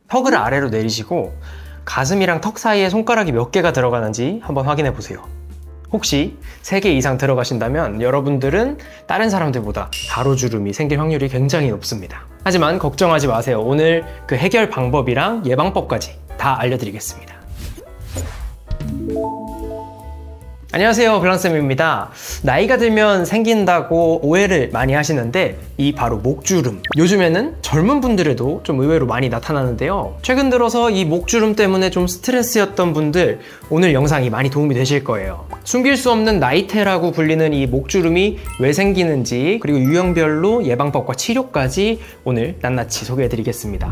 턱을 아래로 내리시고 가슴이랑 턱 사이에 손가락이 몇 개가 들어가는지 한번 확인해 보세요. 혹시 3개 이상 들어가신다면 여러분들은 다른 사람들보다 가로주름이 생길 확률이 굉장히 높습니다. 하지만 걱정하지 마세요. 오늘 그 해결 방법이랑 예방법까지 다 알려드리겠습니다. 안녕하세요, 블랑쌤입니다. 나이가 들면 생긴다고 오해를 많이 하시는데 이 바로 목주름, 요즘에는 젊은 분들에도 좀 의외로 많이 나타나는데요. 최근 들어서 이 목주름 때문에 좀 스트레스였던 분들, 오늘 영상이 많이 도움이 되실 거예요. 숨길 수 없는 나이테라고 불리는 이 목주름이 왜 생기는지, 그리고 유형별로 예방법과 치료까지 오늘 낱낱이 소개해 드리겠습니다.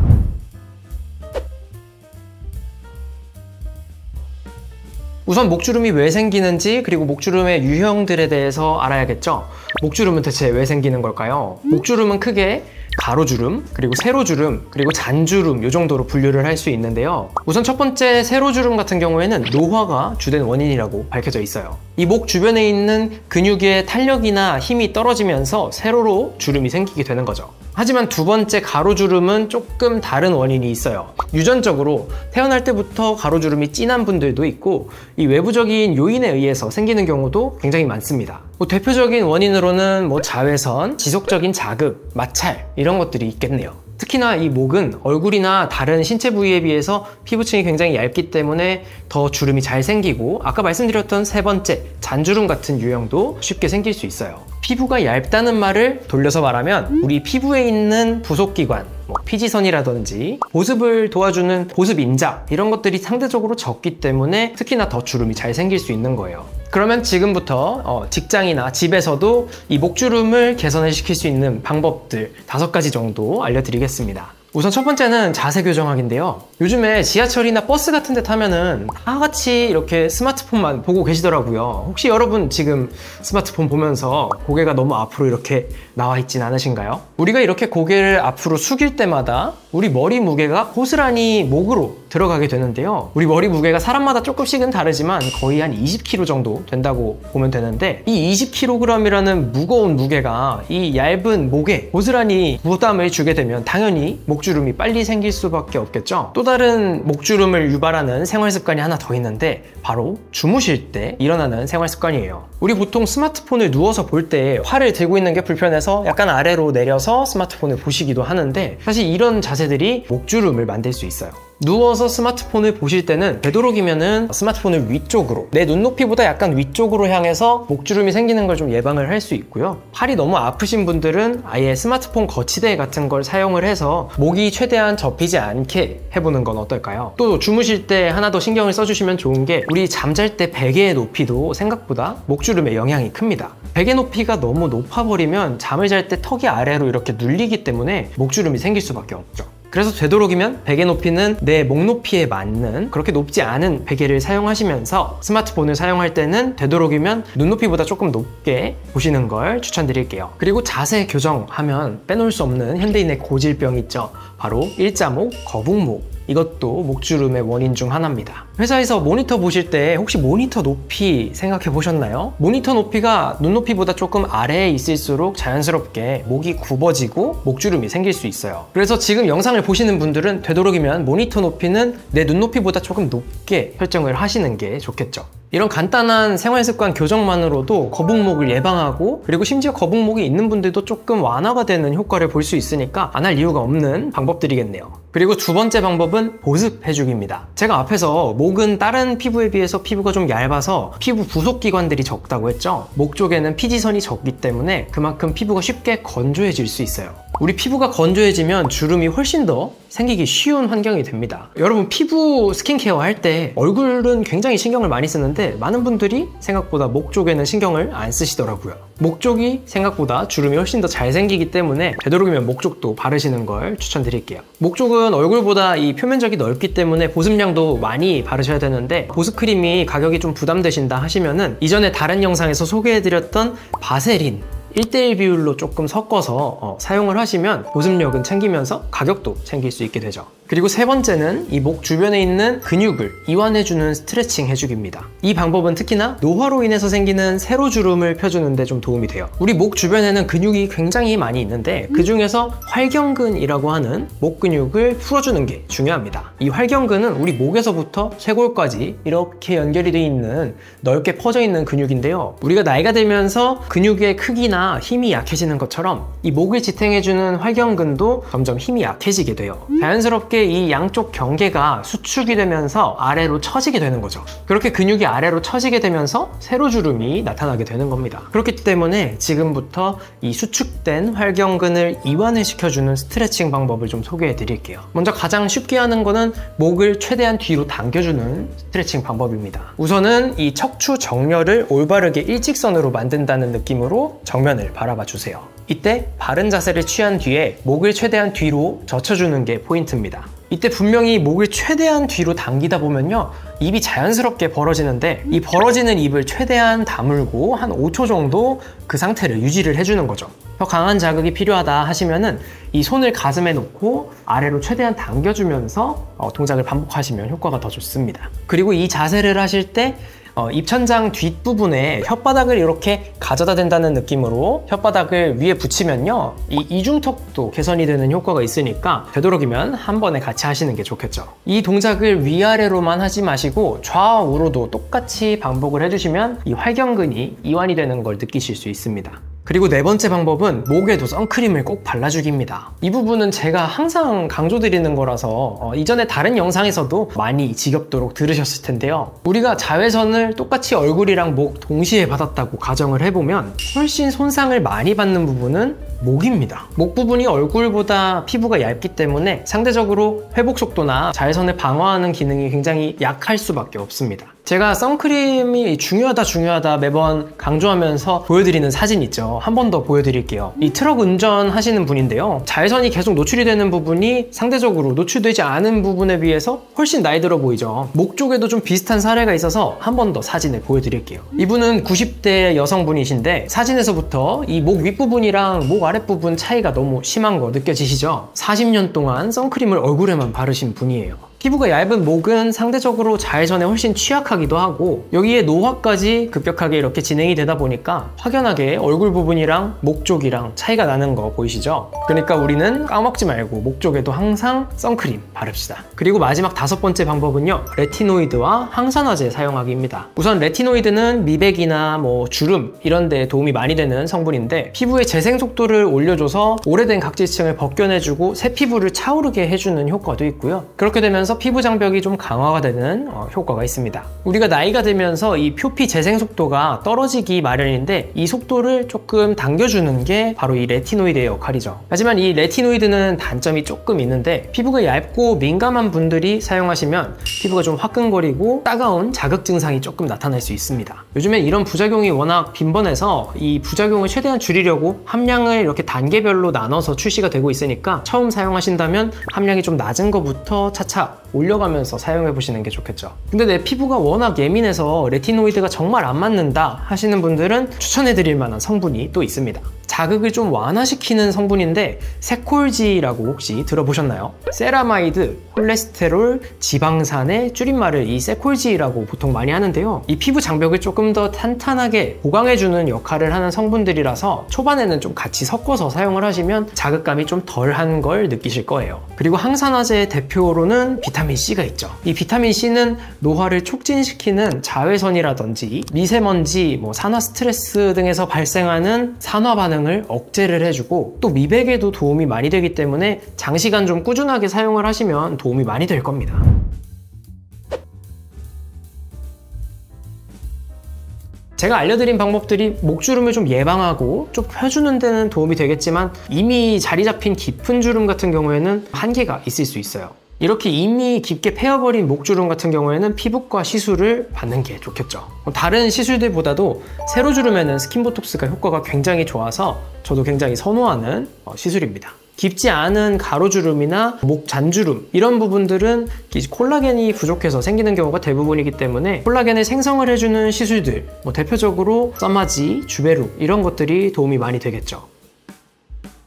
우선 목주름이 왜 생기는지, 그리고 목주름의 유형들에 대해서 알아야겠죠. 목주름은 대체 왜 생기는 걸까요? 목주름은 크게 가로주름, 그리고 세로주름, 그리고 잔주름 이 정도로 분류를 할 수 있는데요. 우선 첫 번째 세로주름 같은 경우에는 노화가 주된 원인이라고 밝혀져 있어요. 이 목 주변에 있는 근육의 탄력이나 힘이 떨어지면서 세로로 주름이 생기게 되는 거죠. 하지만 두 번째 가로주름은 조금 다른 원인이 있어요. 유전적으로 태어날 때부터 가로주름이 진한 분들도 있고, 이 외부적인 요인에 의해서 생기는 경우도 굉장히 많습니다. 대표적인 원인으로는 자외선, 지속적인 자극, 마찰 이런 것들이 있겠네요. 특히나 이 목은 얼굴이나 다른 신체 부위에 비해서 피부층이 굉장히 얇기 때문에 더 주름이 잘 생기고, 아까 말씀드렸던 세 번째 잔주름 같은 유형도 쉽게 생길 수 있어요. 피부가 얇다는 말을 돌려서 말하면 우리 피부에 있는 부속기관, 피지선이라든지 보습을 도와주는 보습 인자 이런 것들이 상대적으로 적기 때문에 특히나 더 주름이 잘 생길 수 있는 거예요. 그러면 지금부터 직장이나 집에서도 이 목주름을 개선시킬 수 있는 방법들 5가지 정도 알려드리겠습니다. 우선 첫 번째는 자세 교정학인데요. 요즘에 지하철이나 버스 같은 데 타면은 다 같이 이렇게 스마트폰만 보고 계시더라고요. 혹시 여러분 지금 스마트폰 보면서 고개가 너무 앞으로 이렇게 나와 있진 않으신가요? 우리가 이렇게 고개를 앞으로 숙일 때마다 우리 머리 무게가 고스란히 목으로 들어가게 되는데요. 우리 머리 무게가 사람마다 조금씩은 다르지만 거의 한 20kg 정도 된다고 보면 되는데, 이 20kg이라는 무거운 무게가 이 얇은 목에 고스란히 부담을 주게 되면 당연히 목주름이 빨리 생길 수밖에 없겠죠. 또 다른 목주름을 유발하는 생활 습관이 하나 더 있는데, 바로 주무실 때 일어나는 생활 습관이에요. 우리 보통 스마트폰을 누워서 볼 때 팔을 들고 있는 게 불편해서 약간 아래로 내려서 스마트폰을 보시기도 하는데, 사실 이런 자세들이 목주름을 만들 수 있어요. 누워서 스마트폰을 보실 때는 되도록이면은 스마트폰을 위쪽으로, 내 눈높이보다 약간 위쪽으로 향해서 목주름이 생기는 걸 좀 예방을 할 수 있고요. 팔이 너무 아프신 분들은 아예 스마트폰 거치대 같은 걸 사용을 해서 목이 최대한 접히지 않게 해보는 건 어떨까요? 또 주무실 때 하나 더 신경을 써주시면 좋은 게, 우리 잠잘 때 베개의 높이도 생각보다 목주름에 영향이 큽니다. 베개 높이가 너무 높아버리면 잠을 잘 때 턱이 아래로 이렇게 눌리기 때문에 목주름이 생길 수밖에 없죠. 그래서 되도록이면 베개 높이는 내 목 높이에 맞는 그렇게 높지 않은 베개를 사용하시면서 스마트폰을 사용할 때는 되도록이면 눈높이보다 조금 높게 보시는 걸 추천드릴게요. 그리고 자세 교정하면 빼놓을 수 없는 현대인의 고질병 있죠. 바로 일자목, 거북목. 이것도 목주름의 원인 중 하나입니다. 회사에서 모니터 보실 때 혹시 모니터 높이 생각해 보셨나요? 모니터 높이가 눈높이보다 조금 아래에 있을수록 자연스럽게 목이 굽어지고 목주름이 생길 수 있어요. 그래서 지금 영상을 보시는 분들은 되도록이면 모니터 높이는 내 눈높이보다 조금 높게 설정을 하시는 게 좋겠죠. 이런 간단한 생활습관 교정만으로도 거북목을 예방하고, 그리고 심지어 거북목이 있는 분들도 조금 완화가 되는 효과를 볼 수 있으니까 안 할 이유가 없는 방법들이겠네요. 그리고 두 번째 방법은 보습해주기입니다. 제가 앞에서 목은 다른 피부에 비해서 피부가 좀 얇아서 피부 부속기관들이 적다고 했죠. 목 쪽에는 피지선이 적기 때문에 그만큼 피부가 쉽게 건조해질 수 있어요. 우리 피부가 건조해지면 주름이 훨씬 더 생기기 쉬운 환경이 됩니다. 여러분, 피부 스킨케어 할 때 얼굴은 굉장히 신경을 많이 쓰는데 많은 분들이 생각보다 목 쪽에는 신경을 안 쓰시더라고요. 목 쪽이 생각보다 주름이 훨씬 더 잘 생기기 때문에 되도록이면 목 쪽도 바르시는 걸 추천드릴게요. 목 쪽은 얼굴보다 이 표면적이 넓기 때문에 보습량도 많이 바르셔야 되는데, 보습크림이 가격이 좀 부담되신다 하시면은 이전에 다른 영상에서 소개해드렸던 바세린 1:1 비율로 조금 섞어서 사용을 하시면 보습력은 챙기면서 가격도 챙길 수 있게 되죠. 그리고 세 번째는 이 목 주변에 있는 근육을 이완해주는 스트레칭 해주기입니다. 이 방법은 특히나 노화로 인해서 생기는 세로주름을 펴주는 데 좀 도움이 돼요. 우리 목 주변에는 근육이 굉장히 많이 있는데 그 중에서 활경근이라고 하는 목 근육을 풀어주는 게 중요합니다. 이 활경근은 우리 목에서부터 쇄골까지 이렇게 연결이 되어 있는 넓게 퍼져 있는 근육인데요. 우리가 나이가 들면서 근육의 크기나 힘이 약해지는 것처럼 이 목을 지탱해주는 활경근도 점점 힘이 약해지게 돼요. 자연스럽게 이 양쪽 경계가 수축이 되면서 아래로 처지게 되는 거죠. 그렇게 근육이 아래로 처지게 되면서 세로주름이 나타나게 되는 겁니다. 그렇기 때문에 지금부터 이 수축된 활경근을 이완을 시켜주는 스트레칭 방법을 좀 소개해 드릴게요. 먼저 가장 쉽게 하는 거는 목을 최대한 뒤로 당겨주는 스트레칭 방법입니다. 우선은 이 척추 정렬을 올바르게 일직선으로 만든다는 느낌으로 정면을 바라봐 주세요. 이때 바른 자세를 취한 뒤에 목을 최대한 뒤로 젖혀주는 게 포인트입니다. 이때 분명히 목을 최대한 뒤로 당기다 보면요, 입이 자연스럽게 벌어지는데 이 벌어지는 입을 최대한 다물고 한 5초 정도 그 상태를 유지를 해주는 거죠. 더 강한 자극이 필요하다 하시면은 이 손을 가슴에 놓고 아래로 최대한 당겨주면서 동작을 반복하시면 효과가 더 좋습니다. 그리고 이 자세를 하실 때 입천장 뒷부분에 혓바닥을 이렇게 가져다 댄다는 느낌으로 혓바닥을 위에 붙이면요, 이 이중턱도 개선이 되는 효과가 있으니까 되도록이면 한 번에 같이 하시는 게 좋겠죠. 이 동작을 위아래로만 하지 마시고 좌우로도 똑같이 반복을 해주시면 이 활경근이 이완이 되는 걸 느끼실 수 있습니다. 그리고 네 번째 방법은 목에도 선크림을 꼭 발라주기입니다. 이 부분은 제가 항상 강조드리는 거라서 이전에 다른 영상에서도 많이 지겹도록 들으셨을 텐데요. 우리가 자외선을 똑같이 얼굴이랑 목 동시에 받았다고 가정을 해보면 훨씬 손상을 많이 받는 부분은 목입니다. 목 부분이 얼굴보다 피부가 얇기 때문에 상대적으로 회복 속도나 자외선을 방어하는 기능이 굉장히 약할 수밖에 없습니다. 제가 선크림이 중요하다 매번 강조하면서 보여드리는 사진 있죠. 한 번 더 보여드릴게요. 이 트럭 운전하시는 분인데요. 자외선이 계속 노출이 되는 부분이 상대적으로 노출되지 않은 부분에 비해서 훨씬 나이 들어 보이죠. 목 쪽에도 좀 비슷한 사례가 있어서 한 번 더 사진을 보여드릴게요. 이분은 90대 여성분이신데 사진에서부터 이 목 윗부분이랑 목 아랫부분 차이가 너무 심한 거 느껴지시죠? 40년 동안 선크림을 얼굴에만 바르신 분이에요. 피부가 얇은 목은 상대적으로 자외선에 훨씬 취약하기도 하고 여기에 노화까지 급격하게 이렇게 진행이 되다 보니까 확연하게 얼굴 부분이랑 목 쪽이랑 차이가 나는 거 보이시죠? 그러니까 우리는 까먹지 말고 목 쪽에도 항상 선크림 바릅시다. 그리고 마지막 다섯 번째 방법은요, 레티노이드와 항산화제 사용하기입니다. 우선 레티노이드는 미백이나 주름 이런 데 도움이 많이 되는 성분인데 피부의 재생 속도를 올려줘서 오래된 각질층을 벗겨내주고 새 피부를 차오르게 해주는 효과도 있고요. 그렇게 되면 피부 장벽이 좀 강화가 되는 효과가 있습니다. 우리가 나이가 들면서 이 표피 재생 속도가 떨어지기 마련인데 이 속도를 조금 당겨주는 게 바로 이 레티노이드의 역할이죠. 하지만 이 레티노이드는 단점이 조금 있는데 피부가 얇고 민감한 분들이 사용하시면 피부가 좀 화끈거리고 따가운 자극 증상이 조금 나타날 수 있습니다. 요즘에 이런 부작용이 워낙 빈번해서 이 부작용을 최대한 줄이려고 함량을 이렇게 단계별로 나눠서 출시가 되고 있으니까 처음 사용하신다면 함량이 좀 낮은 것부터 차차 올려가면서 사용해 보시는 게 좋겠죠. 근데 내 피부가 워낙 예민해서 레티노이드가 정말 안 맞는다 하시는 분들은 추천해 드릴 만한 성분이 또 있습니다. 자극을 좀 완화시키는 성분인데 세콜지라고 혹시 들어보셨나요? 세라마이드, 콜레스테롤, 지방산의 줄임말을 이 세콜지라고 보통 많이 하는데요. 이 피부 장벽을 조금 더 탄탄하게 보강해주는 역할을 하는 성분들이라서 초반에는 좀 같이 섞어서 사용을 하시면 자극감이 좀 덜한 걸 느끼실 거예요. 그리고 항산화제의 대표로는 비타민C가 있죠. 이 비타민C는 노화를 촉진시키는 자외선이라든지 미세먼지, 산화 스트레스 등에서 발생하는 산화 반응을 억제를 해주고 또 미백에도 도움이 많이 되기 때문에 장시간 좀 꾸준하게 사용을 하시면 도움이 많이 될 겁니다. 제가 알려드린 방법들이 목주름을 좀 예방하고 좀 펴주는 데는 도움이 되겠지만 이미 자리 잡힌 깊은 주름 같은 경우에는 한계가 있을 수 있어요. 이렇게 이미 깊게 패여버린 목주름 같은 경우에는 피부과 시술을 받는 게 좋겠죠. 다른 시술들보다도 세로주름에는 스킨보톡스가 효과가 굉장히 좋아서 저도 굉장히 선호하는 시술입니다. 깊지 않은 가로주름이나 목 잔주름 이런 부분들은 콜라겐이 부족해서 생기는 경우가 대부분이기 때문에 콜라겐을 생성을 해주는 시술들, 대표적으로 써마지, 주베룩 이런 것들이 도움이 많이 되겠죠.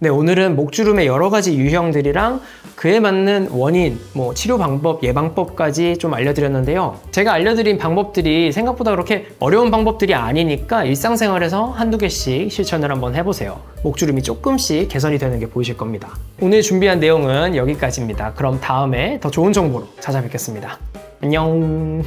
네, 오늘은 목주름의 여러 가지 유형들이랑 그에 맞는 원인, 치료 방법, 예방법까지 좀 알려드렸는데요. 제가 알려드린 방법들이 생각보다 그렇게 어려운 방법들이 아니니까 일상생활에서 한두 개씩 실천을 한번 해보세요. 목주름이 조금씩 개선이 되는 게 보이실 겁니다. 오늘 준비한 내용은 여기까지입니다. 그럼 다음에 더 좋은 정보로 찾아뵙겠습니다. 안녕.